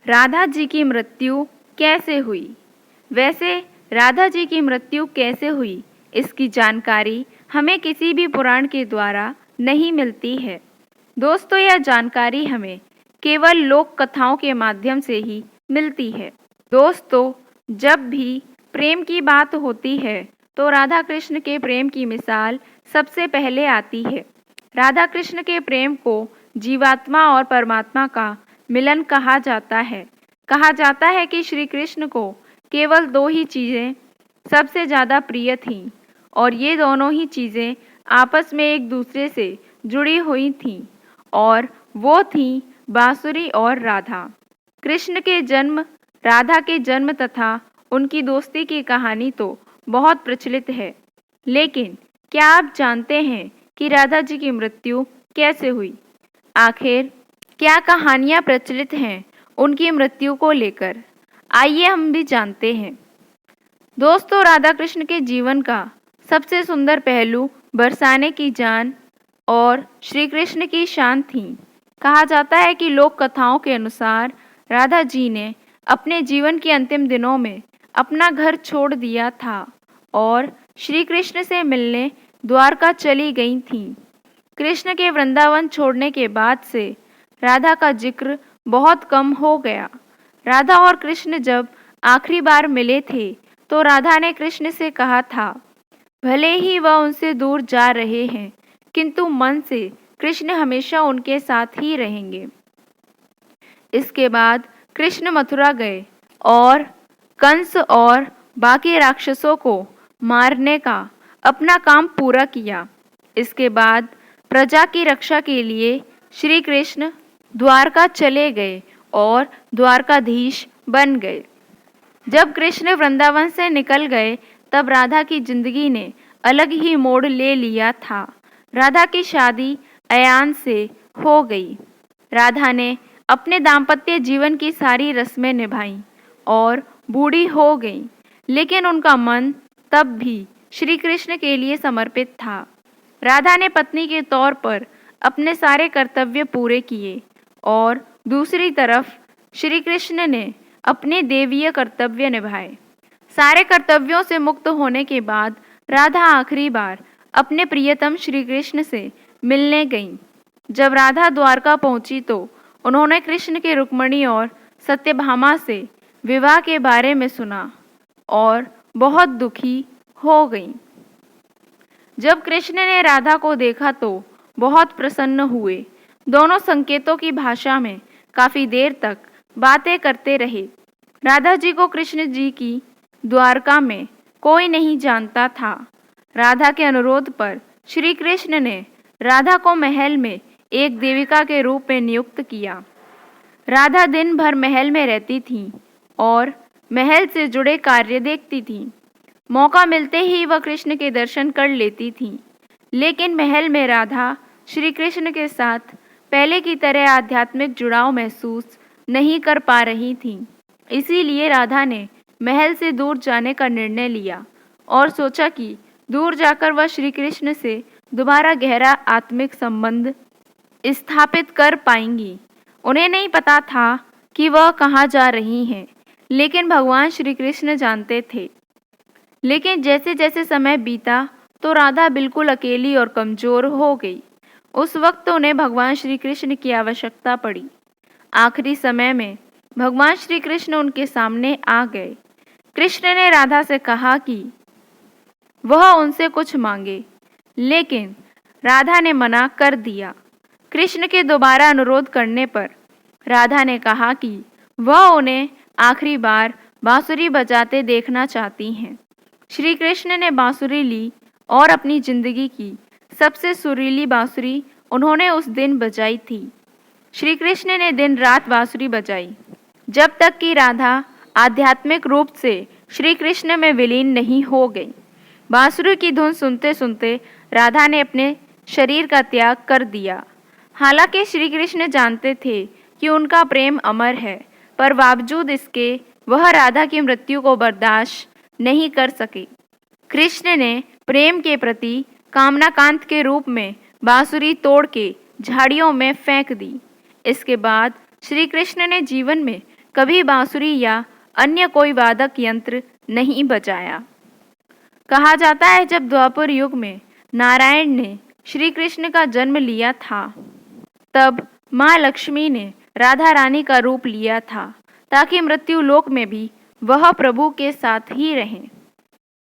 राधा जी की मृत्यु कैसे हुई? वैसे राधा जी की मृत्यु कैसे हुई, इसकी जानकारी हमें किसी भी पुराण के द्वारा नहीं मिलती है। दोस्तों, यह जानकारी हमें केवल लोक कथाओं के माध्यम से ही मिलती है। दोस्तों, जब भी प्रेम की बात होती है तो राधा कृष्ण के प्रेम की मिसाल सबसे पहले आती है। राधा कृष्ण के प्रेम को जीवात्मा और परमात्मा का मिलन कहा जाता है। कहा जाता है कि श्री कृष्ण को केवल दो ही चीज़ें सबसे ज़्यादा प्रिय थीं और ये दोनों ही चीज़ें आपस में एक दूसरे से जुड़ी हुई थीं और वो थीं बांसुरी और राधा। कृष्ण के जन्म, राधा के जन्म तथा उनकी दोस्ती की कहानी तो बहुत प्रचलित है, लेकिन क्या आप जानते हैं कि राधा जी की मृत्यु कैसे हुई? आखिर क्या कहानियाँ प्रचलित हैं उनकी मृत्यु को लेकर? आइए हम भी जानते हैं। दोस्तों, राधा कृष्ण के जीवन का सबसे सुंदर पहलू बरसाने की जान और श्री कृष्ण की शान थी। कहा जाता है कि लोक कथाओं के अनुसार राधा जी ने अपने जीवन के अंतिम दिनों में अपना घर छोड़ दिया था और श्री कृष्ण से मिलने द्वारका चली गई थीं। कृष्ण के वृंदावन छोड़ने के बाद से राधा का जिक्र बहुत कम हो गया। राधा और कृष्ण जब आखिरी बार मिले थे तो राधा ने कृष्ण से कहा था, भले ही वह उनसे दूर जा रहे हैं, किंतु मन से कृष्ण हमेशा उनके साथ ही रहेंगे। इसके बाद कृष्ण मथुरा गए और कंस और बाकी राक्षसों को मारने का अपना काम पूरा किया। इसके बाद प्रजा की रक्षा के लिए श्री कृष्ण द्वारका चले गए और द्वारकाधीश बन गए। जब कृष्ण वृंदावन से निकल गए तब राधा की जिंदगी ने अलग ही मोड़ ले लिया था। राधा की शादी अयान से हो गई। राधा ने अपने दाम्पत्य जीवन की सारी रस्में निभाईं और बूढ़ी हो गई, लेकिन उनका मन तब भी श्री कृष्ण के लिए समर्पित था। राधा ने पत्नी के तौर पर अपने सारे कर्तव्य पूरे किए और दूसरी तरफ श्री कृष्ण ने अपने देवीय कर्तव्य निभाए। सारे कर्तव्यों से मुक्त होने के बाद राधा आखिरी बार अपने प्रियतम श्री कृष्ण से मिलने गईं। जब राधा द्वारका पहुंची तो उन्होंने कृष्ण के रुक्मिणी और सत्यभामा से विवाह के बारे में सुना और बहुत दुखी हो गईं। जब कृष्ण ने राधा को देखा तो बहुत प्रसन्न हुए। दोनों संकेतों की भाषा में काफ़ी देर तक बातें करते रहे। राधा जी को कृष्ण जी की द्वारका में कोई नहीं जानता था। राधा के अनुरोध पर श्री कृष्ण ने राधा को महल में एक देविका के रूप में नियुक्त किया। राधा दिन भर महल में रहती थी और महल से जुड़े कार्य देखती थी। मौका मिलते ही वह कृष्ण के दर्शन कर लेती थी, लेकिन महल में राधा श्री कृष्ण के साथ पहले की तरह आध्यात्मिक जुड़ाव महसूस नहीं कर पा रही थी। इसीलिए राधा ने महल से दूर जाने का निर्णय लिया और सोचा कि दूर जाकर वह श्री कृष्ण से दोबारा गहरा आत्मिक संबंध स्थापित कर पाएंगी। उन्हें नहीं पता था कि वह कहाँ जा रही हैं, लेकिन भगवान श्री कृष्ण जानते थे। लेकिन जैसे जैसे समय बीता तो राधा बिल्कुल अकेली और कमज़ोर हो गई। उस वक्त उन्हें भगवान श्री कृष्ण की आवश्यकता पड़ी। आखिरी समय में भगवान श्री कृष्ण उनके सामने आ गए। कृष्ण ने राधा से कहा कि वह उनसे कुछ मांगे, लेकिन राधा ने मना कर दिया। कृष्ण के दोबारा अनुरोध करने पर राधा ने कहा कि वह उन्हें आखिरी बार बांसुरी बजाते देखना चाहती हैं। श्री कृष्ण ने बांसुरी ली और अपनी जिंदगी की सबसे सुरीली बांसुरी उन्होंने उस दिन बजाई थी। श्री कृष्ण ने दिन रात बांसुरी बजाई, जब तक कि राधा आध्यात्मिक रूप से श्री कृष्ण में विलीन नहीं हो गई। बांसुरी की धुन सुनते सुनते राधा ने अपने शरीर का त्याग कर दिया। हालांकि श्री कृष्ण जानते थे कि उनका प्रेम अमर है, पर बावजूद इसके वह राधा की मृत्यु को बर्दाश्त नहीं कर सके। कृष्ण ने प्रेम के प्रति कामनाकांत के रूप में बांसुरी तोड़ के झाड़ियों में फेंक दी। इसके बाद श्री कृष्ण ने जीवन में कभी बांसुरी या अन्य कोई वादक यंत्र नहीं बजाया। कहा जाता है जब द्वापर युग में नारायण ने श्री कृष्ण का जन्म लिया था, तब माँ लक्ष्मी ने राधा रानी का रूप लिया था ताकि मृत्यु लोक में भी वह प्रभु के साथ ही रहें।